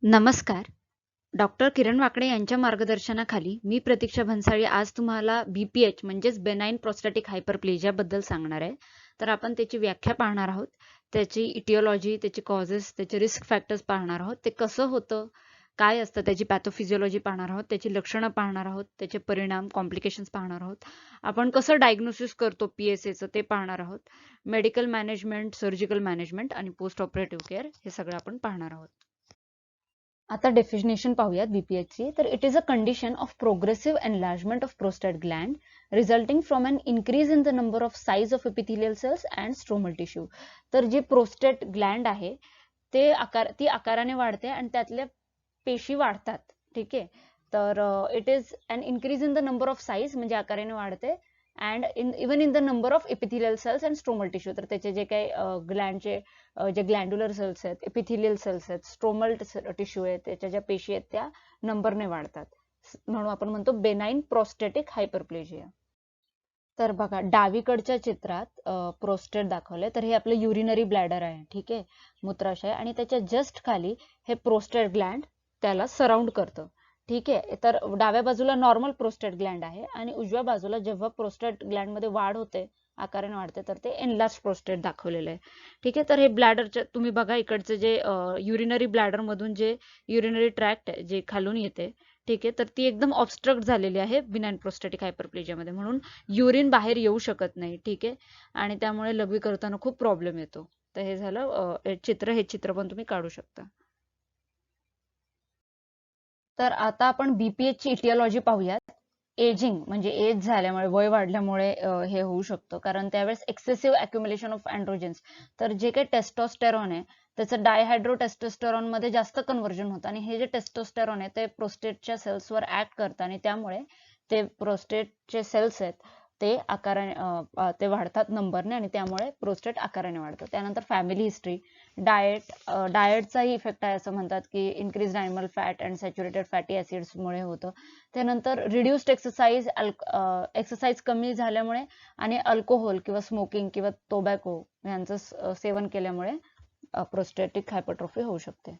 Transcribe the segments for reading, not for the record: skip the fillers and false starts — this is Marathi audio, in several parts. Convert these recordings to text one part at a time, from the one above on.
नमस्कार. डॉक्टर किरण वाकडे यांच्या मार्गदर्शनाखाली मी प्रतीक्षा भन्साळी आज तुम्हाला BPH म्हणजेच बेनाइन प्रोस्टॅटिक हायपरप्लेजिया बद्दल सांगणार आहे. तर आपण त्याची व्याख्या पाहणार आहोत. त्याची इटिओलॉजी, त्याचे कॉजेस, त्याचे रिस्क फॅक्टर्स पाहणार आहोत. ते कसं होतं, काय असतं, त्याची पॅथोफिजिओलॉजी पाहणार आहोत, त्याची लक्षणं पाहणार आहोत, त्याचे परिणाम, कॉम्प्लिकेशन्स पाहणार आहोत. आपण कसं डायग्नोसिस करतो PSAचं ते पाहणार आहोत. मेडिकल मॅनेजमेंट, सर्जिकल मॅनेजमेंट आणि पोस्ट ऑपरेटिव्ह केअर हे सगळं आपण पाहणार आहोत. आता डेफिनेशन पाहूयात BPH तर it is a condition of progressive enlargement of prostate gland resulting from an increase in the number of size of epithelial cells and stromal tissue. तर जी प्रोस्टेट ग्लँड आहे ती आकाराने वाढते आणि त्यातल्या पेशी वाढतात. ठीक आहे. तर it is an increase in the number of size म्हणजे आकाराने वाढते and even in the number of epithelial cells and stromal tissue. तर त्याचे जे काही ग्लँडचे जे ग्लँड्युलर सेल्स आहेत, एपिथेलियल सेल्स आहेत, स्ट्रोमल टिश्यू आहेत, त्याच्या ज्या पेशी आहेत त्या नंबरने वाढतात. म्हणून आपण म्हणतो बेनाइन प्रोस्टॅटिक हायपरप्लेजिया. तर बघा डावीकडच्या चित्रात प्रोस्टेट दाखवले. तर हे आपलं युरिनरी ब्लॅडर आहे. ठीक आहे, मूत्राशय, आणि त्याच्या जस्ट खाली हे प्रोस्टेट ग्लँड त्याला सराउंड करतं. ठीक आहे. तर डाव्या बाजूला नॉर्मल प्रोस्टेट ग्लँड आहे आणि उजव्या बाजूला जेव्हा प्रोस्टेट ग्लँड मध्ये वाढ होते, आकाराने वाढते, तर ते एनलार्ज प्रोस्टेट दाखवलेलं आहे. ठीक आहे. तर हे ब्लॅडरचे तुम्ही बघा इकडचे जे युरिनरी ब्लॅडर मधून जे युरिनरी ट्रॅक्ट जे खालून येते, ठीक आहे, तर ती एकदम ऑब्स्ट्रक्ट झालेली आहे बिनाइन प्रोस्टॅटिक हायपरप्लेजियामध्ये. म्हणून युरिन बाहेर येऊ शकत नाही. ठीक आहे, आणि त्यामुळे लघवी करताना खूप प्रॉब्लेम येतो. तर हे झालं हे चित्र पण तुम्ही काढू शकता. तर आता आपण BPH ची इटिओलॉजी पाहूयात. एजिंग म्हणजे एज झाल्यामुळे, वय वाढल्यामुळे हे होऊ शकतं, कारण त्यावेळेस एक्सेसिव्ह अक्युमुलेशन ऑफ अँड्रोजन्स. तर जे काही टेस्टोस्टेरॉन आहे त्याचं डायहायड्रो टेस्टोस्टेरॉन मध्ये जास्त कन्व्हर्जन होतं आणि हे जे टेस्टोस्टेरॉन आहे ते प्रोस्टेटच्या सेल्सवर ऍक्ट करतं आणि त्यामुळे ते प्रोस्टेटचे सेल्स आहेत ते आकाराने ते वाढतात नंबरने आणि त्यामुळे प्रोस्टेट आकाराने वाढतं. त्यानंतर फॅमिली हिस्ट्री, डाएटचाही इफेक्ट आहे असं म्हणतात की increase animal fat and saturated fatty ऍसिड्समुळे होतं. त्यानंतर रिड्युस्ड एक्सरसाइज कमी झाल्यामुळे आणि अल्कोहोल किंवा स्मोकिंग किंवा टोबॅको यांचं सेवन केल्यामुळे प्रोस्टॅटिक हायपरट्रॉफी होऊ शकते.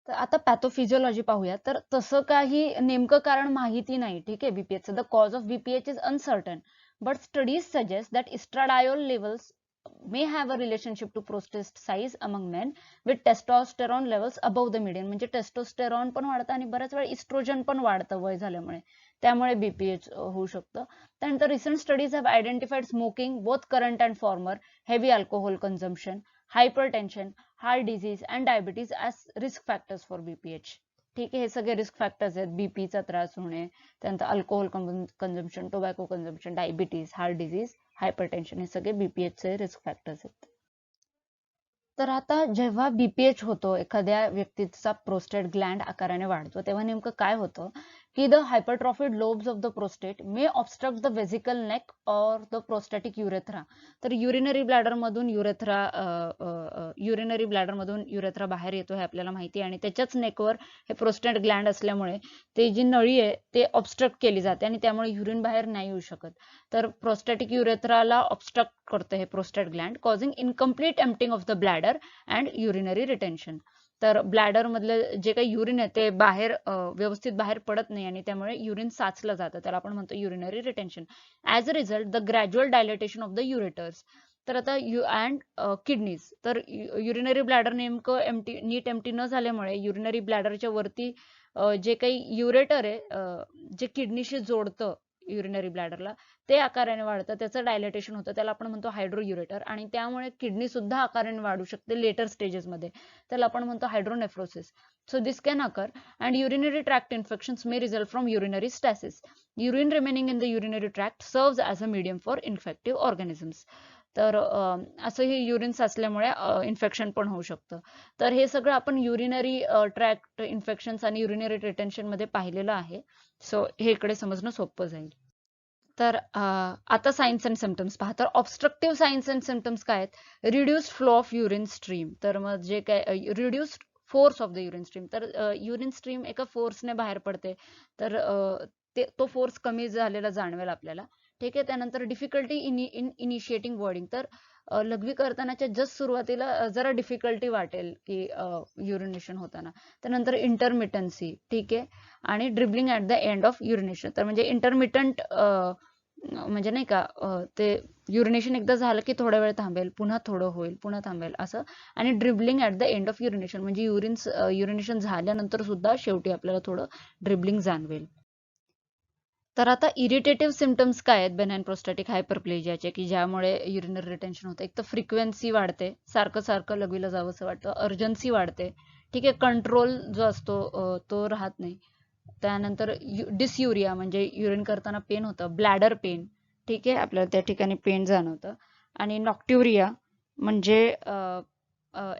तर आता पॅथोफिजिओलॉजी पाहूया. तर तसं काही नेमकं कारण माहिती नाही. ठीक आहे, BPH the cause of BPH is uncertain, but studies suggest that estradiol levels may have a relationship to prostate size among men with testosterone levels above the median. म्हणजे टेस्टोस्टेरॉन पण वाढतं आणि बऱ्याच वेळा इस्ट्रोजन पण वाढतं वय झाल्यामुळे, त्यामुळे BPH होऊ शकतं. त्यानंतर recent studies have identified smoking, both current and farmer, heavy alcohol consumption, hypertension, heart disease and diabetes as risk factors for BPH. ठीक आहे, हे सगळे रिस्क फॅक्टर्स आहेत. बीपीचा त्रास होणे, त्यानंतर alcohol consumption, tobacco consumption, diabetes, heart disease, hypertension, हे सगळे BPH चे रिस्क फॅक्टर्स आहेत. तर आता जेव्हा BPH होतो, एखाद्या व्यक्तीचा प्रोस्टेट ग्लँड आकाराने वाढतो, तेव्हा नेमकं काय होतं की the hypertrophied lobes of the prostate may obstruct the vesical neck और द प्रोस्टॅटिक युरेथ्रा. तर युरिनरी ब्लॅडर मधून युरेथ्रा बाहेर येतो हे आपल्याला माहिती आहे आणि त्याच्याच नेकवर हे प्रोस्टेट ग्लँड असल्यामुळे ते जी नळी आहे ते ऑब्स्ट्रक्ट केली जाते आणि त्यामुळे युरिन बाहेर नाही येऊ शकत. तर प्रोस्टॅटिक युरेथ्राला ऑब्स्ट्रक्ट करतं हे prostate Gland, causing incomplete emptying of the bladder and urinary retention. तर ब्लॅडर मधलं जे काही युरिन आहे ते बाहेर व्यवस्थित बाहेर पडत नाही आणि त्यामुळे युरिन साचलं जातं, त्याला आपण म्हणतो urinary retention. As a result the gradual dilatation of the ureters. तर आता अँड किडनीज. तर युरिनरी ब्लॅडर नेमकं नीट एम्प्टी न झाल्यामुळे युरिनरी ब्लॅडरच्या वरती जे काही युरेटर आहे जे किडनीशी जोडतं युरिनरी ब्लॅडरला, ते आकाराने वाढतं, त्याचं डायलेटेशन होतं, त्याला आपण म्हणतो हायड्रोयुरेटर, आणि त्यामुळे किडनी सुद्धा आकाराने वाढू शकते लेटर स्टेजेसमध्ये, त्याला आपण म्हणतो hydronephrosis. So this can occur and urinary tract infections may result from urinary stasis. Urine remaining in the urinary tract serves as a medium for infective organisms. तर असं हे युरिन साचल्यामुळे इन्फेक्शन पण होऊ शकतं. तर हे सगळं आपण युरिनरी ट्रॅक्ट इन्फेक्शन्स आणि युरिनरी रिटेन्शन मध्ये पाहिलेलं आहे. सो हे इकडे समजणं सोपं जाईल. तर आता सायन्स अँड सिम्पटम्स पहा. तर ऑब्स्ट्रक्टिव्ह सायन्स अँड सिम्पटम्स काय आहेत? Reduced flow of urine stream. तर मग जे काय reduced force of the urine stream. तर युरिन स्ट्रीम एका फोर्सने बाहेर पडते, तर तो फोर्स कमी झालेला जाणवेल आपल्याला. ठीक आहे. त्यानंतर डिफिकल्टी इन इनिशिएटिंग वर्डिंग. तर लघवी करतानाच्या जस्ट सुरुवातीला जरा डिफिकल्टी वाटेल की युरिनेशन होताना. त्यानंतर इंटरमिटन्सी, ठीक आहे, आणि dribbling at the end of urination. तर म्हणजे इंटरमिटंट म्हणजे नाही का ते युरिनेशन एकदा झालं की थोडा वेळ थांबेल, पुन्हा थोडं होईल, पुन्हा थांबेल असं. आणि dribbling at the end of urination म्हणजे युरिनेशन झाल्यानंतर सुद्धा शेवटी आपल्याला थोडं ड्रिबलिंग जाणवेल. तर आता इरिटेटिव्ह सिम्पटम्स काय आहेत बेनाइन प्रोस्टॅटिक हायपरप्लेजियाचे, की ज्यामुळे युरिनरी रिटेन्शन होतं? एक तर फ्रिक्वेन्सी वाढते, सारखं सारखं लघवीला जावंसं वाटतं, अर्जन्सी वाढते, ठीक आहे, कंट्रोल जो असतो तो राहत नाही. त्यानंतर डिसयुरिया म्हणजे युरिन करताना पेन होतं, ब्लॅडर पेन, ठीक आहे, आपल्याला त्या ठिकाणी पेन जाणवतं. आणि नॉक्ट्युरिया म्हणजे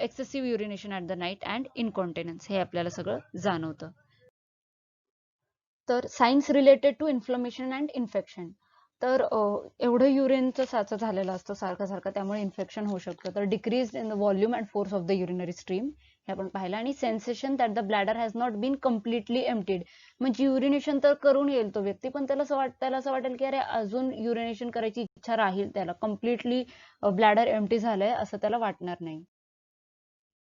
excessive urination at the night and incontinence, हे आपल्याला सगळं जाणवतं. तर signs related to inflammation and infection. तर एवढं युरिनचं साचं झालेलं असतं सारखं सारखं, त्यामुळे इन्फेक्शन होऊ शकतं. तर decrease in the volume and force of the urinary stream, हे आपण पाहिलं. आणि sensation that the bladder has not been completely emptied, म्हणजे युरिनेशन तर करून येईल तो व्यक्ती, पण त्याला असं वाटेल की अरे अजून युरिनेशन करायची इच्छा राहील, त्याला कम्प्लिटली ब्लॅडर एम्प्टी झालंय असं त्याला वाटणार नाही.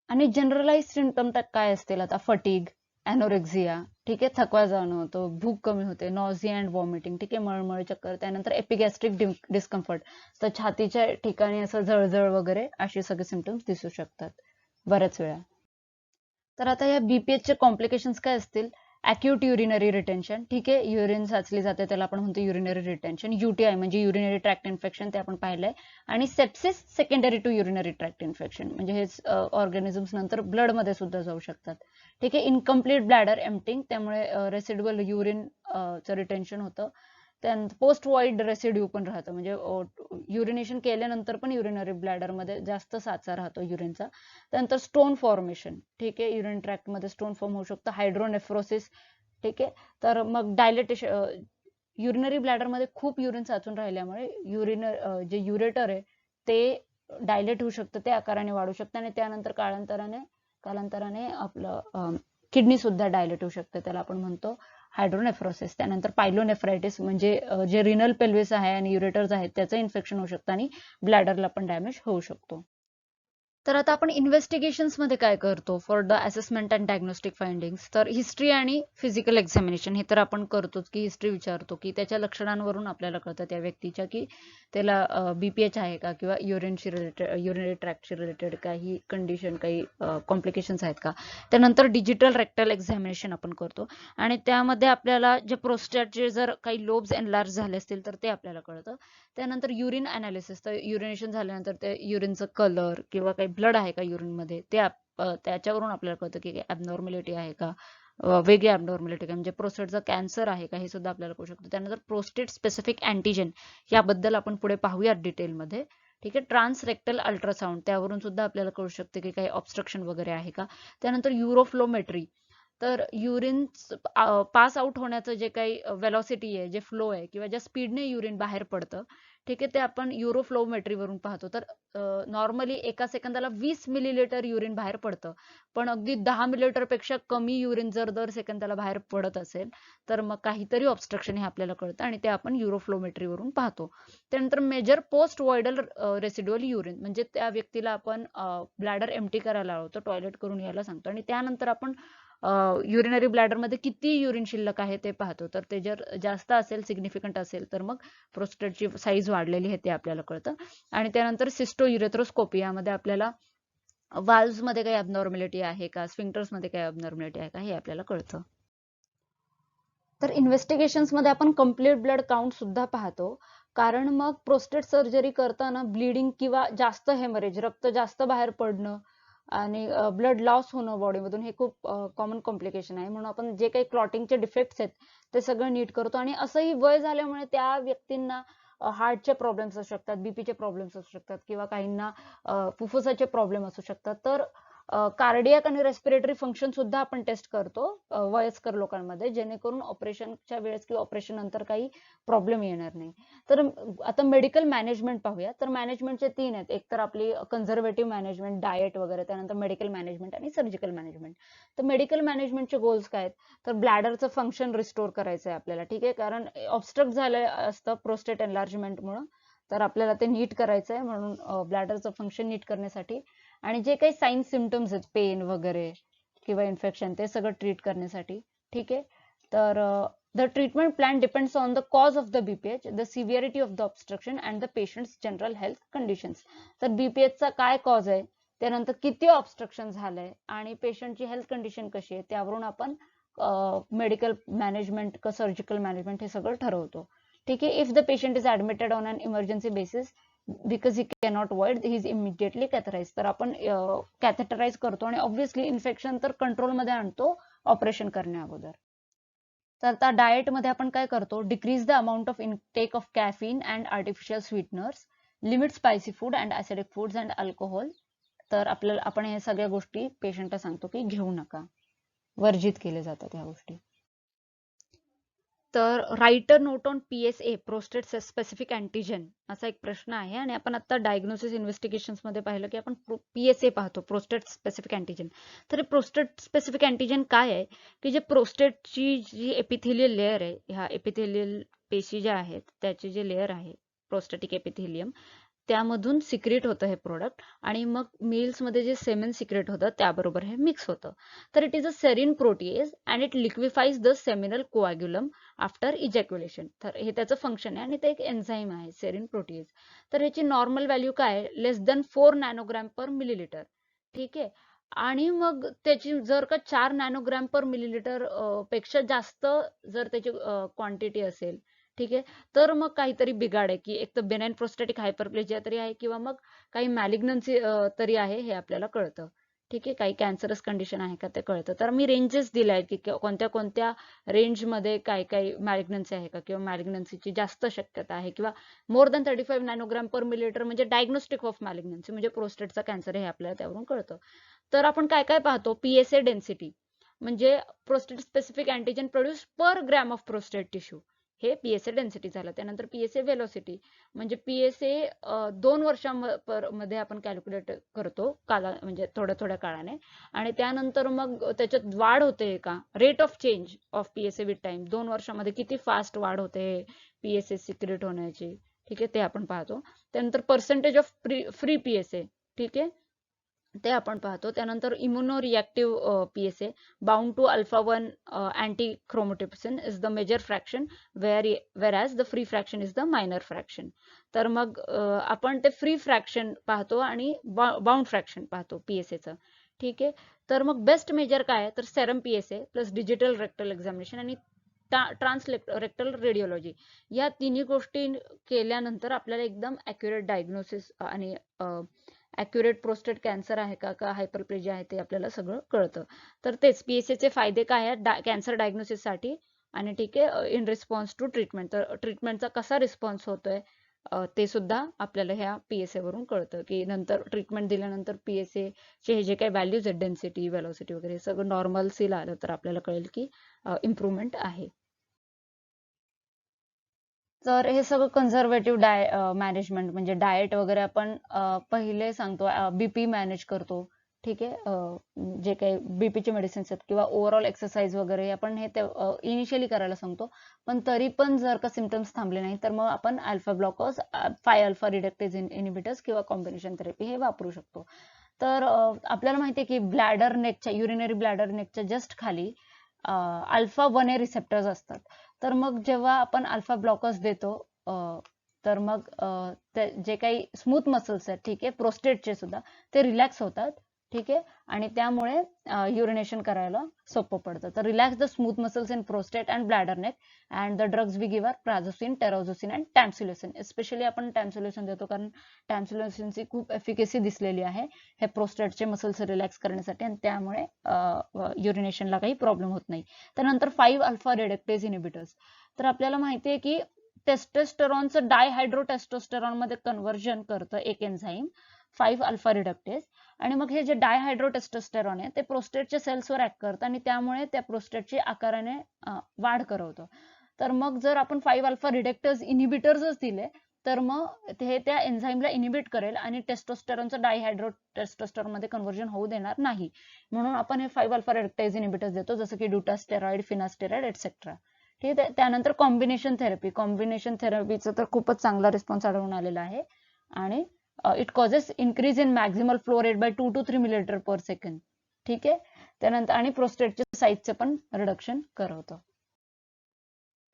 आणि जनरलाइज सिम्पटम काय असतील आता? फटीग, एनोरेक्झिया, ठीक आहे, थकवा जाणवतो, भूक कमी होते, नॉझिया अँड वॉमिटिंग, ठीक आहे, मळमळ, चक्कर. त्यानंतर एपिगॅस्ट्रिक डिस्कम्फर्ट, तर छातीच्या ठिकाणी असं जळजळ वगैरे असे सगळे सिम्पटम्स दिसू शकतात बऱ्याच वेळा. तर आता या बीपीएचचे कॉम्प्लिकेशन्स काय असतील? अॅक्यूट युरिनरी रिटेन्शन, ठीक आहे, युरिन साचली जाते त्याला आपण म्हणतो युरिनरी रिटेन्शन. यूटीआय म्हणजे युरिनरी ट्रॅक्ट इन्फेक्शन, ते आपण पाहिलंय. आणि sepsis secondary to urinary tract infection म्हणजे हेच ऑर्गॅनिझम्स नंतर ब्लड मध्ये सुद्धा जाऊ शकतात, ठीक आहे. इनकम्प्लीट ब्लॅडर एम्प्टिंग, त्यामुळे रेसिड्युअल युरिन चं रिटेन्शन होतं. त्यानंतर पोस्ट व्हॉइड रेसिड्यू पण राहतं, म्हणजे युरिनेशन केल्यानंतर पण युरिनरी ब्लॅडर मध्ये जास्त साचा राहतो युरिनचा. त्यानंतर स्टोन फॉर्मेशन, ठीक आहे, युरिन ट्रॅक्ट मध्ये स्टोन फॉर्म होऊ शकतं. हायड्रोनेफ्रोसिस, ठीक आहे. तर मग डायलेटेशन, युरिनरी ब्लॅडर मध्ये खूप युरिन साचून राहिल्यामुळे जे युरेटर आहे ते डायलेट होऊ शकतं, ते आकाराने वाढू शकतं. आणि त्यानंतर कालांतराने आपलं किडनी सुद्धा डायलेट होऊ शकते, त्याला आपण म्हणतो हायड्रोनेफ्रोसिस. त्यानंतर पायलोनेफ्रायटिस म्हणजे जे रिनल पेल्विस आहे आणि युरेटर्स आहेत त्याचं इन्फेक्शन होऊ शकतं आणि ब्लॅडरला पण डॅमेज होऊ शकतो. तर आता आपण इन्व्हेस्टिगेशन्स मध्ये काय करतो for the assessment and diagnostic findings? तर हिस्ट्री आणि फिजिकल एक्झामिनेशन हे तर आपण करतोच, की हिस्ट्री विचारतो, की त्याच्या लक्षणांवरून आपल्याला कळतं त्या व्यक्तीच्या की त्याला बीपीएच आहे का, किंवा युरिनरी ट्रॅक्टशी रिलेटेड काही कंडिशन, काही कॉम्प्लिकेशन्स आहेत का. त्यानंतर डिजिटल रेक्टल एक्झामिनेशन आपण करतो, आणि त्यामध्ये आपल्याला जे प्रोस्टॅटचे जर काही लोब्स एनलार्ज झाले असतील तर ते आपल्याला कळतं. त्यानंतर युरिन अनालिसिस, तर युरिनेशन झाल्यानंतर ते युरिनचं कलर किंवा काही ब्लड आहे का युरिनमध्ये ते त्याच्यावरून आपल्याला कळतं की काही ॲबनॉर्मॅलिटी आहे का, वेगळी ॲबनॉर्मॅलिटी काय, म्हणजे प्रोस्टेटचा कॅन्सर आहे का, हे सुद्धा आपल्याला कळू शकतं. त्यानंतर प्रोस्टेट स्पेसिफिक अँटीजेन, याबद्दल आपण पुढे पाहूया डिटेलमध्ये, ठीक आहे. ट्रान्सरेक्टल अल्ट्रासाऊंड, त्यावरून सुद्धा आपल्याला कळू शकते की काही ऑब्स्ट्रक्शन वगैरे आहे का. त्यानंतर युरोफ्लोमेट्री, तर युरिन पास आउट होण्याचं जे काही वेलॉसिटी आहे, जे फ्लो आहे, किंवा ज्या स्पीडने युरिन बाहेर पडतं, ठीक आहे, ते आपण युरोफ्लोमेट्रीवरून पाहतो. तर नॉर्मली एका सेकंदाला 20 मिलीलिटर युरिन बाहेर पडतं, पण अगदी 10 मिलीलिटर पेक्षा कमी युरिन जर दर सेकंदाला बाहेर पडत असेल तर मग काहीतरी ऑब्स्ट्रक्शन हे आपल्याला कळतं, आणि ते आपण युरोफ्लोमेट्रीवरून पाहतो. त्यानंतर मेजर पोस्ट व्हॉइडल रेसिड्युअल युरिन, म्हणजे त्या व्यक्तीला आपण ब्लॅडर एम्प्टी करायला लावतो, टॉयलेट करून यायला सांगतो, आणि त्यानंतर आपण युरिनरी ब्लॅडर मध्ये किती युरिन शिल्लक आहे ते पाहतो. तर ते जर जास्त असेल, सिग्निफिकंट असेल, तर मग प्रोस्टेटची साईज वाढलेली आहे ते आपल्याला कळतं. आणि त्यानंतर सिस्टोयुरेथ्रोस्कोपी, यामध्ये आपल्याला वाल्व्स मध्ये काही अबनॉर्मॅलिटी आहे का, स्फिंक्टर्स मध्ये काही अबनॉर्मॅलिटी आहे का, हे आपल्याला कळतं. तर इन्व्हेस्टिगेशन्स मध्ये आपण कम्प्लीट ब्लड काउंट सुद्धा पाहतो, कारण मग प्रोस्टेट सर्जरी करताना ब्लिडिंग किंवा जास्त हेमरेज, रक्त जास्त बाहेर पडणं आणि ब्लड लॉस होणं बॉडीमधून, हे खूप कॉमन कॉम्प्लिकेशन आहे. म्हणून आपण जे काही क्लॉटिंगचे डिफेक्ट्स आहेत ते सगळं नीट करतो. आणि असंही वय झाल्यामुळे त्या व्यक्तींना हार्टचे प्रॉब्लेम्स असू शकतात, बीपीचे प्रॉब्लेम्स असू शकतात, किंवा काहींना फुफ्फुसाचे प्रॉब्लेम असू शकतात. तर कार्डियाक आणि रेस्पिरेटरी फंक्शन सुद्धा आपण टेस्ट करतो वयस्कर लोकांमध्ये, जेणेकरून ऑपरेशनच्या वेळेस किंवा ऑपरेशन नंतर काही प्रॉब्लेम येणार नाही. तर आता मेडिकल मॅनेजमेंट पाहूया. तर मॅनेजमेंटचे 3 आहेत, एक तर आपली कन्झर्वेटिव्ह मॅनेजमेंट, डाएट वगैरे, त्यानंतर मेडिकल मॅनेजमेंट आणि सर्जिकल मॅनेजमेंट. तर मेडिकल मॅनेजमेंटचे गोल्स काय आहेत? तर ब्लॅडरचं फंक्शन रिस्टोर करायचं आहे आपल्याला, ठीक आहे, कारण ऑब्स्ट्रक्ट झालं असतं प्रोस्टेट एनलार्जमेंटमुळे. तर आपल्याला ते नीट करायचं आहे, म्हणून ब्लॅडरचं फंक्शन नीट करण्यासाठी आणि जे काही साइन सिम्पटम्स आहेत, पेन वगैरे किंवा इन्फेक्शन, ते सगळं ट्रीट करण्यासाठी. ठीक आहे. तर the treatment plan depends on the cause of the BPH, the severity of the obstruction and the patients general health conditions. तर बीपीएचचा काय कॉज आहे, त्यानंतर किती ऑब्स्ट्रक्शन झालंय आणि पेशंटची हेल्थ कंडिशन कशी आहे, त्यावरून आपण मेडिकल मॅनेजमेंट का सर्जिकल मॅनेजमेंट हे सगळं ठरवतो. ठीक आहे. If the patient is admitted on an emergency basis because he cannot avoid, he is immediately catheterise. तर आपण कॅथेटराइज करतो आणि ऑब्व्हियसली इन्फेक्शन तर कंट्रोलमध्ये आणतो ऑपरेशन करण्या अगोदर. तर आता डाएट मध्ये आपण काय करतो, decrease the amount of intake of caffeine and artificial sweeteners, limit spicy food and acidic foods and alcohol. तर आपण हे सगळ्या गोष्टी पेशंटला सांगतो की घेऊ नका, वर्जित केले जातात ह्या गोष्टी. तर right a note on PSA, prostate specific antigen, असा एक प्रश्न आहे. आणि आपण आता डायग्नोसिस इन्व्हेस्टिगेशन्स मध्ये पाहिलं की आपण PSA पाहतो, प्रोस्टेट स्पेसिफिक अँटीजन. तर प्रोस्टेट स्पेसिफिक अँटीजन काय आहे की जे प्रोस्टेटची जी एपिथेलियल लेअर आहे, ह्या एपिथेलियल पेशी ज्या आहेत त्याचे जे लेअर आहे प्रोस्टॅटिक एपिथेलियम, त्यामधून सिक्रेट होतं हे प्रोडक्ट आणि मग मिल्स मध्ये जे सेमेन सिक्रेट होतं त्याबरोबर हे मिक्स होतं. तर it is a serine protease and it liquefies the seminal coagulum after ejaculation. तर हे त्याचं फंक्शन आहे आणि ते एक एन्झाईम आहे सेरिन प्रोटीएज. तर ह्याची नॉर्मल व्हॅल्यू काय आहे, लेस दॅन 4 नॅनोग्रॅम पर मिलीलिटर. ठीक आहे. आणि मग त्याची जर का 4 नॅनोग्रॅम पर मिलीलिटर पेक्षा जास्त जर त्याची क्वांटिटी असेल, ठीक आहे, तर मग काहीतरी बिघाड आहे, की एक तर बेनाइन प्रोस्टॅटिक हायपरप्लेजिया तरी आहे किंवा मग काही मॅलिग्नन्सी तरी आहे, हे आपल्याला कळतं. ठीक आहे. काही कॅन्सरस कंडिशन आहे का ते कळतं. तर मी रेंजेस दिल्या आहेत की कोणत्या कोणत्या रेंजमध्ये काय काय मॅलिग्नन्सी आहे का, किंवा मॅलिग्नन्सीची जास्त शक्यता आहे, किंवा मोर दॅन 35 नॅनोग्राम पर मिलीलिटर म्हणजे डायग्नोस्टिक ऑफ मॅलिग्नन्सी, म्हणजे प्रोस्टेटचा कॅन्सर हे आपल्याला त्यावरून कळतं. तर आपण काय काय पाहतो, PSA डेन्सिटी म्हणजे prostate specific antigen produce per gram of prostate tissue, हे PSA डेन्सिटी झालं. त्यानंतर PSA वेलोसिटी म्हणजे PSA 2 वर्षांमध्ये आपण कॅल्क्युलेट करतो काला, म्हणजे थोड्या थोड्या काळाने. आणि त्यानंतर मग त्याच्यात वाढ होते का, rate of change of PSA with time, 2 वर्षांमध्ये किती फास्ट वाढ होते PSA सिक्रेट होण्याची. ठीक आहे, ते आपण पाहतो. त्यानंतर पर्सेंटेज ऑफ फ्री PSA, ठीक आहे, ते आपण पाहतो. त्यानंतर immuno reactive PSA bound to alpha 1 anti chymotrypsin is the major fraction, whereas the free fraction is the minor fraction. तर मग आपण ते फ्री फ्रॅक्शन पाहतो आणि बाउंड फ्रॅक्शन पाहतो PSAचं. ठीक आहे. तर मग बेस्ट मेजर काय आहे, तर serum PSA plus digital rectal examination आणि रेक्टल रेडिओलॉजी, या तिन्ही गोष्टी केल्यानंतर आपल्याला एकदम ॲक्युरेट डायग्नोसिस आणि ॲक्युरेट प्रोस्टेट कॅन्सर आहे का हायपरप्लेजिया आहे ते आपल्याला सगळं कळतं. तर तेच PSAचे फायदे काय आहेत कॅन्सर डायग्नोसिससाठी. आणि ठीक आहे, इन रिस्पॉन्स टू ट्रीटमेंट, तर ट्रीटमेंटचा कसा रिस्पॉन्स होतोय ते सुद्धा आपल्याला ह्या PSA वरून कळतं, की नंतर ट्रीटमेंट दिल्यानंतर PSA चे हे जे काही व्हॅल्यूज आहेत, डेन्सिटी, वेलोसिटी वगैरे सगळं नॉर्मलसीला आलं तर आपल्याला कळेल की इम्प्रूव्हमेंट आहे. तर हे सगळं कन्झर्वेटिव्ह मॅनेजमेंट म्हणजे डाएट वगैरे आपण पहिले सांगतो, बीपी मॅनेज करतो. ठीक आहे. जे काही बीपीचे मेडिसिन्स आहेत किंवा ओव्हरऑल एक्सरसाइज वगैरे आपण हे इनिशियली करायला सांगतो. पण तरी पण जर का सिम्पटम्स थांबले नाही तर मग आपण alpha blockers, 5 alpha reductase inhibitors किंवा कॉम्बिनेशन थेरपी हे वापरू शकतो. तर आपल्याला माहिती आहे की ब्लॅडर नेकच्या, युरिनरी ब्लॅडर नेकच्या जस्ट खाली अल्फा 1A रिसेप्टर्स असतात. तर मग जेव्हा आपण अल्फा ब्लॉकर्स देतो तर मग जे काही स्मूथ मसल्स आहेत, ठीक आहे, प्रोस्टेटचे सुद्धा, ते रिलॅक्स होतात. ठीक आहे. आणि त्यामुळे युरिनेशन करायला सोपं पडतं. तर relax the smooth muscles in prostate and bladder neck and the drugs we give are prazosin, terazosin and tamsulosin. Specially आपण टॅम्सुलोसिन देतो कारण टॅम्सुलोसिनची खूप एफिकेसी दिसलेली आहे हे प्रोस्टेटचे मसल्स रिलॅक्स करण्यासाठी आणि त्यामुळे युरिनेशनला काही प्रॉब्लेम होत नाही. त्यानंतर 5 अल्फा रिडक्टेज इनिबिटर्स. तर आपल्याला माहिती आहे की टेस्टोस्टेरॉनचं डायहायड्रोटेस्टोस्टेरॉन मध्ये कन्व्हर्जन करतं एक एन्झाईम 5 अल्फा रिडक्टेज. आणि मग हे जे डायहायड्रोटेस्टोस्टेरॉन आहे ते प्रोस्टेटच्या सेल्सवर ऍक्ट करतं आणि त्यामुळे त्या प्रोस्टेटची आकाराने वाढ करवतं. तर मग जर आपण 5 अल्फा रिडक्टेज इनिबिटर्सच दिले तर मग हे त्या एन्झाईमला इनिबिट करेल आणि टेस्टोस्टेरॉनचं डायहायड्रोटेस्टोस्टेरॉन मध्ये कन्व्हर्जन होऊ देणार नाही. म्हणून आपण हे 5 अल्फा रिडक्टेज इनिबिटर्स देतो, जसं की डुटास्टेरॉइड, फिनास्टेरॉइड एटसेट्रा. ठीक आहे. त्यानंतर कॉम्बिनेशन थेरपीचं तर खूपच चांगला रिस्पॉन्स आढळून आलेला आहे आणि it causes increase in maximal flow rate by 2 to 3 millilitre per second. ठीक आहे. त्यानंतर आणि प्रोस्टेटच्या साईजचं पण रिडक्शन करवतं.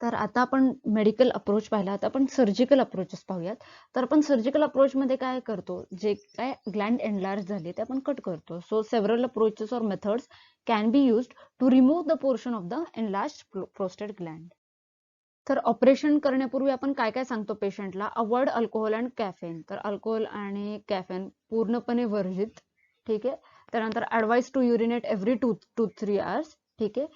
तर आता आपण मेडिकल अप्रोच पाहिला, आता आपण सर्जिकल अप्रोचेस पाहूयात. तर आपण सर्जिकल अप्रोच मध्ये काय करतो, जे काय ग्लँड एनलार्ज झाले ते आपण कट करतो. So several approaches or methods can be used to remove the portion of the enlarge prostate gland. तर ऑपरेशन करण्यापूर्वी आपण काय काय सांगतो पेशंटला, अवॉइड अल्कोहोल अँड कॅफेन. तर अल्कोहोल आणि कॅफेन पूर्णपणे वर्जित. ठीक आहे. त्यानंतर advise to urinate every 2 to 3 hours. ठीक आहे.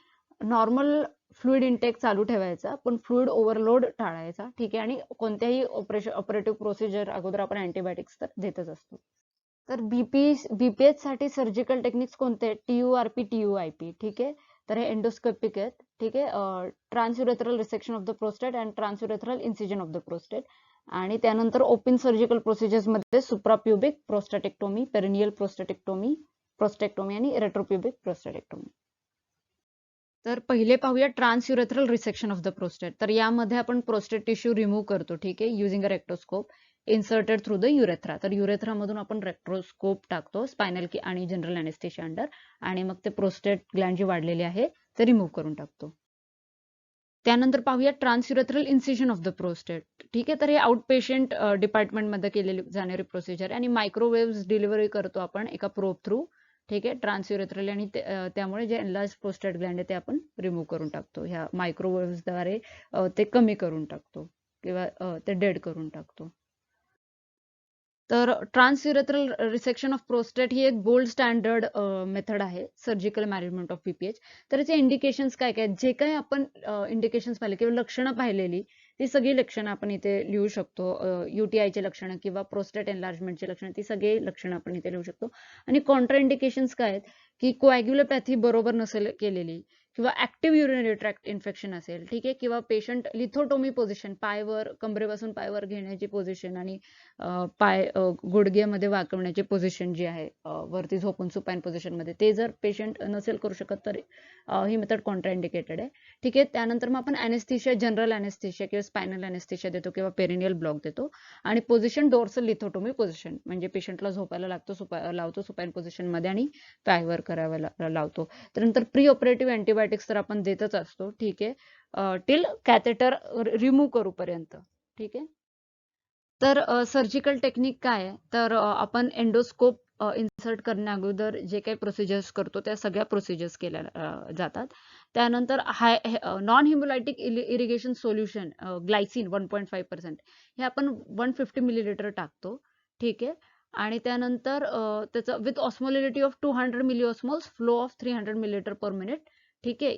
नॉर्मल फ्लुइड इनटेक चालू ठेवायचा, पण फ्लुइड ओव्हरलोड टाळायचा. ठीक आहे. आणि कोणत्याही ऑपरेटिव्ह प्रोसिजर अगोदर आपण अँटीबायोटिक्स तर देतच असतो. तर बीपीएच साठी सर्जिकल टेक्निक्स कोणते, TURP, TUIP. ठीक आहे. तर हे एंडोस्कोपिक आहेत. ठीक आहे. Transurethral resection of the prostate and transurethral incision of the prostate. आणि त्यानंतर ओपन सर्जिकल प्रोसिजर्स मध्ये सुप्राप्युबिक प्रोस्टॅटेक्टोमी, पेरिनियल प्रोस्टेक्टोमी आणि रेट्रोप्युबिक प्रोस्टॅटेक्टोमी. तर पहिले पाहूया transurethral resection of the prostate. तर यामध्ये आपण प्रोस्टेट टिश्यू रिमूव्ह करतो. ठीक आहे. Using a rectoscope inserted through the urethra. तर युरेथ्रामधून आपण रेक्टोस्कोप टाकतो स्पायनल की आणि जनरल अनेस्थेशिया अंडर, आणि मग ते प्रोस्टेट ग्लँड जी वाढलेली आहे ते रिमूव्ह करून टाकतो. त्यानंतर पाहूया ट्रान्सयुरेथ्रल इन्सिजन ऑफ द प्रोस्टेट. ठीक आहे. तर हे आउट पेशंट डिपार्टमेंटमध्ये केलेली जाणारी प्रोसिजर आणि मायक्रोवेव्ह डिलिव्हरी करतो आपण एका प्रोब थ्रू. ठीक आहे. ट्रान्सयुरेथ्रल, आणि त्यामुळे जे एनलार्ज प्रोस्टेट ग्लँड आहे ते आपण रिमूव्ह करून टाकतो. ह्या मायक्रोवेव्हद्वारे ते कमी करून टाकतो किंवा ते डेड करून टाकतो. तर ट्रान्सयुरेथ्रल रिसेक्शन ऑफ प्रोस्टेट ही एक गोल्ड स्टँडर्ड मेथड आहे सर्जिकल मॅनेजमेंट ऑफ बीपीएच. तर याचे इंडिकेशन्स काय काय, जे काही आपण इंडिकेशन्स पाहिले किंवा लक्षणं पाहिलेली ती सगळी लक्षणं आपण इथे लिहू शकतो. UTIचे लक्षणं किंवा प्रोस्टेट एनलार्जमेंटची लक्षणं, ती सगळी लक्षणं आपण इथे लिहू शकतो. आणि कॉन्ट्रा इंडिकेशन्स काय आहेत, की कोॲग्युलोपॅथी बरोबर नसेल केलेली किंवा ऍक्टिव्ह युरिनरी ट्रॅक्ट इन्फेक्शन असेल. ठीक आहे. किंवा पेशंट लिथोटोमी पोझिशन, पायवर कमरेपासून पायवर घेण्याची पोझिशन आणि पाय गुडघ्यामध्ये वाकवण्याची पोझिशन जी आहे वरती झोपून सुपाइन पोझिशन मध्ये, ते जर पेशंट नसेल करू शकत तर ही मेथड कॉन्ट्राइंडिकेटेड आहे. ठीक आहे. त्यानंतर मग आपण अनेस्थेशिया, जनरल अनेस्थेशिया किंवा स्पायनल अनेस्थेशिया देतो किंवा पेरिनियल ब्लॉक देतो. आणि पोझिशन डोर्सल लिथोटोमी पोझिशन, म्हणजे पेशंटला झोपायला लावतो सुपाइन पोझिशन मध्ये आणि पायवर करायला लावतो. त्यानंतर प्री ऑपरेटिव्ह अँटीबायोटिक्स तर आपण देतच असतो. ठीक आहे. टिल कॅथेटर रिमूव्ह करूपर्यंत. ठीक आहे. तर सर्जिकल टेक्निक काय आहे, तर आपण एंडोस्कोप इन्सर्ट करण्या अगोदर जे काही प्रोसिजर्स करतो त्या सगळ्या प्रोसिजर्स केल्या जातात. त्यानंतर नॉन हिमोलायटिक इरिगेशन सोल्युशन ग्लायसिन 1.5% हे आपण 150 मिलीलीटर टाकतो. ठीक आहे. आणि त्यानंतर त्याचं with osmolality of 200 milliosmoles, flow of 300 millilitre per minute. ठीक आहे.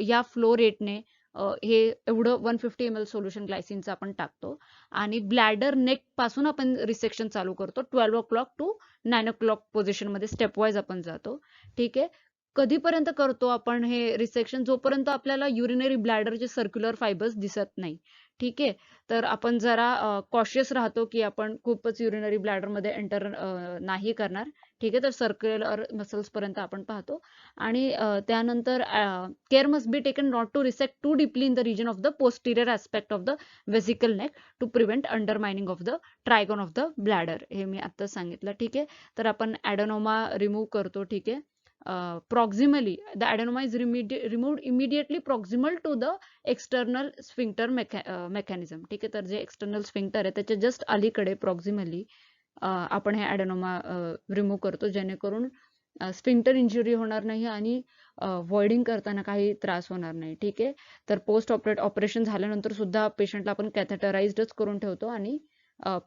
या फ्लो रेटने हे एवढं 150 ml सोल्युशन ग्लायसिनचं आपण टाकतो. आणि ब्लॅडर नेक पासून आपण रिसेक्शन चालू करतो. 12 o'clock to 9 o'clock पोझिशन मध्ये स्टेप वाईज आपण जातो. ठीक आहे. कधीपर्यंत करतो आपण हे रिसेक्शन, जोपर्यंत आपल्याला युरिनरी ब्लॅडरचे सर्क्युलर फायबर्स दिसत नाही. ठीक आहे. तर आपण जरा कॉशियस राहतो की आपण खूपच युरिनरी ब्लॅडर मध्ये एंटर नाही करणार. ठीक आहे. तर सर्क्युलर मसल्स पर्यंत आपण पाहतो. आणि त्यानंतर care must be taken not to resect too deeply in the region of the posterior aspect of the vesical neck to prevent undermining of the trigone of the bladder. हे मी आता सांगितलं. ठीक आहे. तर आपण ॲडेनोमा रिमूव्ह करतो. ठीक आहे. Proximally the adenoma is removed immediately proximal to the external sphincter mechanism. ठीक आहे. तर जे एक्सटर्नल स्फिंक्टर आहे त्याच्या जस्ट अलीकडे प्रॉक्झिमली आपण हे ॲडेनोमा रिमूव्ह करतो, जेणेकरून स्फिंक्टर इंजुरी होणार नाही आणि व्हॉइडिंग करताना काही त्रास होणार नाही. ठीक आहे. तर पोस्ट ऑपरेशन झाल्यानंतर सुद्धा पेशंटला आपण कॅथेटराइज्डच करून ठेवतो आणि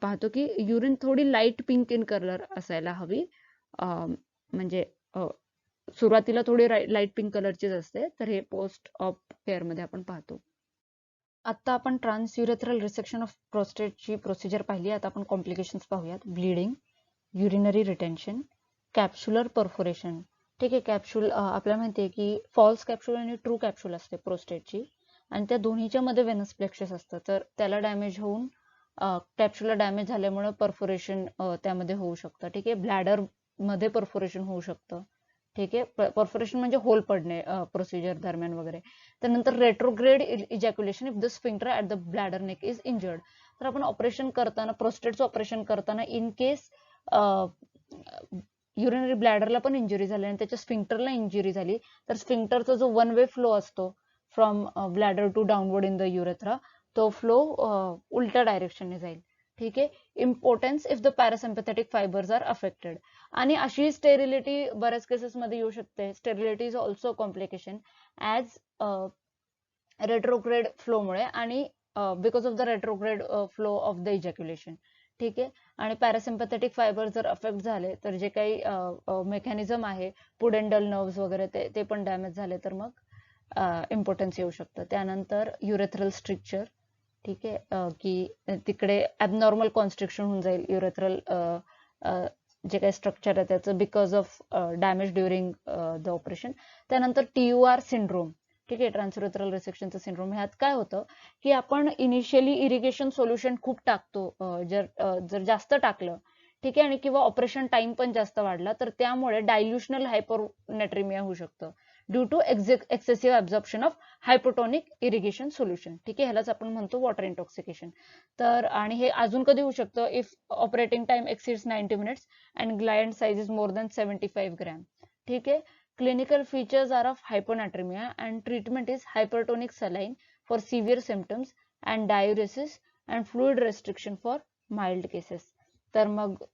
पाहतो की युरिन थोडी लाईट पिंक इन कलर असायला हवी. म्हणजे सुरुवातीला थोडी लाईट पिंक कलरचीच असते. तर हे पोस्ट ऑप केअर मध्ये आपण पाहतो. आता आपण ट्रान्सयुरेथ्रल रिसेक्शन ऑफ प्रोस्टेटची प्रोसिजर पाहिली. आता आपण कॉम्प्लिकेशन्स पाहूयात. Bleeding, urinary retention, capsular perforation. ठीक आहे. कॅप्सूल आपल्याला माहिती आहे की फॉल्स कॅप्सूल आणि ट्रू कॅप्सूल असते प्रोस्टेटची, आणि त्या दोन्हीच्या मध्ये वेनस प्लेक्सस असतं. तर त्याला डॅमेज होऊन कॅप्सूलला डॅमेज झाल्यामुळे परफोरेशन त्यामध्ये होऊ शकतं. ठीक आहे. ब्लॅडर मध्ये परफोरेशन होऊ शकतं. ठीक आहे. परफोरेशन म्हणजे होल पडणे प्रोसिजर दरम्यान वगैरे. त्यानंतर retrograde ejaculation if the sphincter at the bladder neck is injured. तर आपण ऑपरेशन करताना, प्रोस्टेटचं ऑपरेशन करताना इन केस युरिनरी ब्लॅडरला पण इंजुरी झाली आणि त्याच्या स्फिंक्टरला इंजुरी झाली, तर स्फिंक्टरचा जो वन वे फ्लो असतो from bladder to downward in the urethra, तो फ्लो उलट्या डायरेक्शनने जाईल. ठीक आहे. Importance if the parasympathetic fibres are affected. आणि अशी स्टेरिलिटी बऱ्याच केसेसमध्ये येऊ शकते. Sterility is also complication as retrograde फ्लोमुळे आणि because of the retrograde flow of the ejaculation. ठीक आहे. आणि पॅरासिम्पॅथेटिक फायबर जर अफेक्ट झाले तर जे काही मेकॅनिझम आहे, पुडेंडल नर्व्स वगैरे ते पण डॅमेज झाले तर मग इम्पॉर्टन्स येऊ शकतं. त्यानंतर युरेथ्रल स्ट्रिक्चर. ठीक आहे. की तिकडे ॲबनॉर्मल कॉन्स्ट्रिक्शन होऊन जाईल युरेथ्रल जे काही स्ट्रक्चर आहे त्याचं because of damage during the operation. त्यानंतर TUR सिंड्रोम. ठीक आहे. ट्रान्सयुरेथ्रल रिसेक्शनचं सिंड्रोम. ह्यात काय होतं की आपण इनिशियली इरिगेशन सोल्युशन खूप टाकतो, जर जास्त टाकलं, ठीक आहे, आणि किंवा ऑपरेशन टाइम पण जास्त वाढला तर त्यामुळे डायल्युशनल हायपोनेट्रिमिया होऊ शकतं due to excessive absorption of hypotonic irrigation solution. ठीक आहे. ह्यालाच आपण म्हणतो वॉटर इंटॉक्सिकेशन. तर आणि हे अजून कधी होऊ शकतं if operating time exceeds 90 minutes and Gland size is more than 75 gram. ठीक आहे. Clinical features are of hyponatremia and treatment is hypertonic saline for severe symptoms and diuresis and fluid restriction for mild cases. तर मग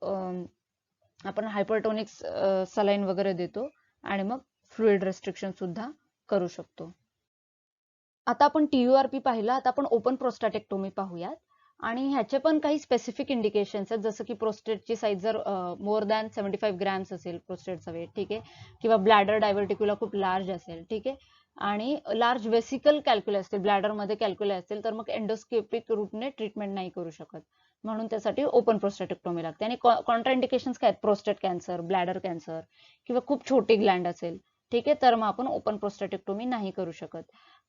आपण हायपरटोनिक सलाईन वगैरे देतो आणि मग फ्लुइड रेस्ट्रिक्शन सुद्धा करू शकतो. आता आपण TURP पाहिला. आता आपण ओपन प्रोस्टॅटेक्टोमी पाहूयात. आणि ह्याचे पण काही स्पेसिफिक इंडिकेशन्स आहेत, जसं की प्रोस्टेटची साईज जर मोर दॅन 75 ग्रॅम्स असेल प्रोस्टेटचा वेट, ठीक आहे, किंवा ब्लॅडर डायव्हर्टिक्युला खूप लार्ज असेल, ठीक आहे, आणि लार्ज वेसिकल कॅल्क्युले असतील, ब्लॅडरमध्ये कॅल्क्युले असतील, तर मग एंडोस्कोपिक रूटने ट्रीटमेंट नाही करू शकत. म्हणून त्यासाठी ओपन प्रोस्टॅटेक्टोमी लागते. आणि कॉन्ट्राइंडिकेशन्स काय आहेत? प्रोस्टेट कॅन्सर, ब्लॅडर कॅन्सर किंवा खूप छोटी ग्लँड असेल, ठीक आहे, तर मग आपण ओपन प्रोस्टॅटेक्टोमी नाही करू शकत.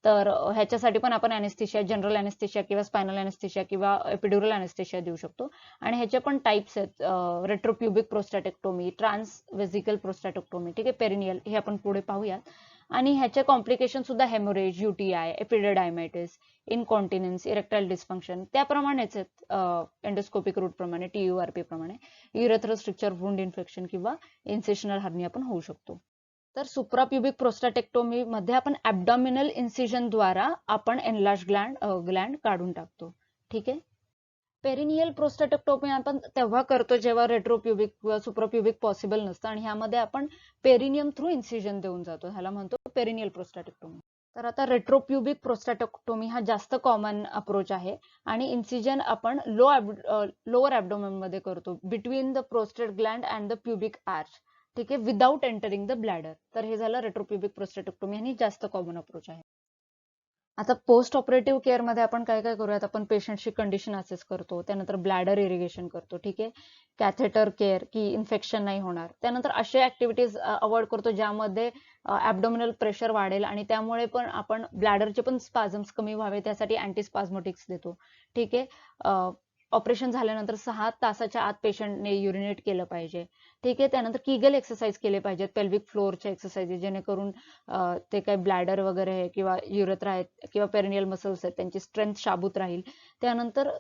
तर ह्याच्यासाठी पण आपण अॅनेस्थेशिया, जनरल अॅनेस्थेशिया किंवा स्पायनल अॅनेस्थेशिया किंवा एपिड्युरल अॅनेस्थेशिया देऊ शकतो. आणि ह्याचे पण टाइप्स आहेत, रेट्रोप्युबिक प्रोस्टॅटेक्टोमी, ट्रान्सव्हेसिकल प्रोस्टॅटेक्टोमी, ठीक आहे, पेरिनियल, हे आपण पुढे पाहूयात. आणि ह्याचे कॉम्प्लिकेशन सुद्धा हेमोरेज, UTI, एपिडिडायमायटिस, इनकॉन्टिनन्स, इरेक्टाईल डिस्फंक्शन त्याप्रमाणेच आहेत, एंडोस्कोपिक रूट प्रमाणे, TURP प्रमाणे. युरेथ्रल स्ट्रक्चर वुंड इन्फेक्शन किंवा इन्सेशनल हर्निया पण होऊ शकतो. तर सुप्राप्युबिक प्रोस्टॅटेक्टोमी मध्ये आपण ॲब्डॉमिनल इन्सिजन द्वारा आपण एनलार्ज ग्लँड काढून टाकतो. ठीक आहे. पेरिनियल प्रोस्टॅटेक्टोमी आपण तेव्हा करतो जेव्हा रेट्रोप्युबिक किंवा सुप्राप्युबिक पॉसिबल नसतं, आणि ह्यामध्ये आपण पेरिनियम थ्रू इन्सिजन देऊन जातो. ह्याला म्हणतो पेरिनियल प्रोस्टॅटेक्टोमी. तर आता रेट्रोप्युबिक प्रोस्टॅटेक्टोमी हा जास्त कॉमन अप्रोच आहे आणि इन्सिजन आपण लोअर ॲब्डोमेन मध्ये करतो, between the prostate Gland and the pubic arch. ठीक आहे, विदाउट एंटरिंग द ब्लॅडर. तर हे झालं रेट्रोप्युबिक प्रोस्टॅटेक्टोमी आणि जास्त कॉमन अप्रोच आहे. आता पोस्ट ऑपरेटिव्ह केअर मध्ये आपण काय काय करूयात? आपण पेशंटची कंडिशन असेस करतो, त्यानंतर ब्लॅडर इरिगेशन करतो, ठीक आहे, कॅथेटर केअर की इन्फेक्शन नाही होणार, त्यानंतर अशा ऍक्टिव्हिटीज अवॉइड करतो ज्यामध्ये ॲब्डोमिनल प्रेशर वाढेल आणि त्यामुळे पण आपण ब्लॅडरचे पण स्पाझम्स कमी व्हावे, त्यासाठी अँटीस्पाझमोटिक्स देतो. ठीक आहे. ऑपरेशन झाल्यानंतर 6 तासाच्या आत पेशंटने युरिनेट केलं पाहिजे. ठीक आहे. त्यानंतर किगल एक्सरसाइज केले पाहिजेत, पेल्विक फ्लोअरच्या एक्सरसाइज, जेणेकरून ते काही ब्लॅडर वगैरे आहे किंवा युरेथ्रा आहेत किंवा पेरिनियल मसल्स आहेत त्यांची स्ट्रेंथ शाबूत राहील. त्यानंतर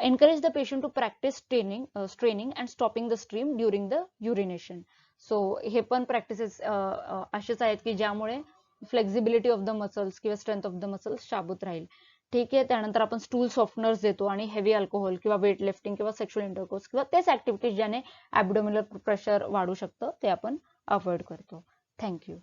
encourage the patient to practise straining and stopping the stream during the urination. So हे पण प्रॅक्टिसेस असेच आहेत की ज्यामुळे फ्लेक्झिबिलिटी ऑफ द मसल्स किंवा स्ट्रेंथ ऑफ द मसल्स शाबूत राहील. ठीक आहे. त्यानंतर आपण स्टूल सॉफ्टनर्स देतो आणि हेवी अल्कोहोल किंवा वेट लिफ्टिंग किंवा सेक्शुअल इंटरकोर्स किंवा तेच ऍक्टिव्हिटीज ज्याने ॲब्डोमिनल प्रेशर वाढू शकतं ते आपण अवॉइड करतो. थँक्यू.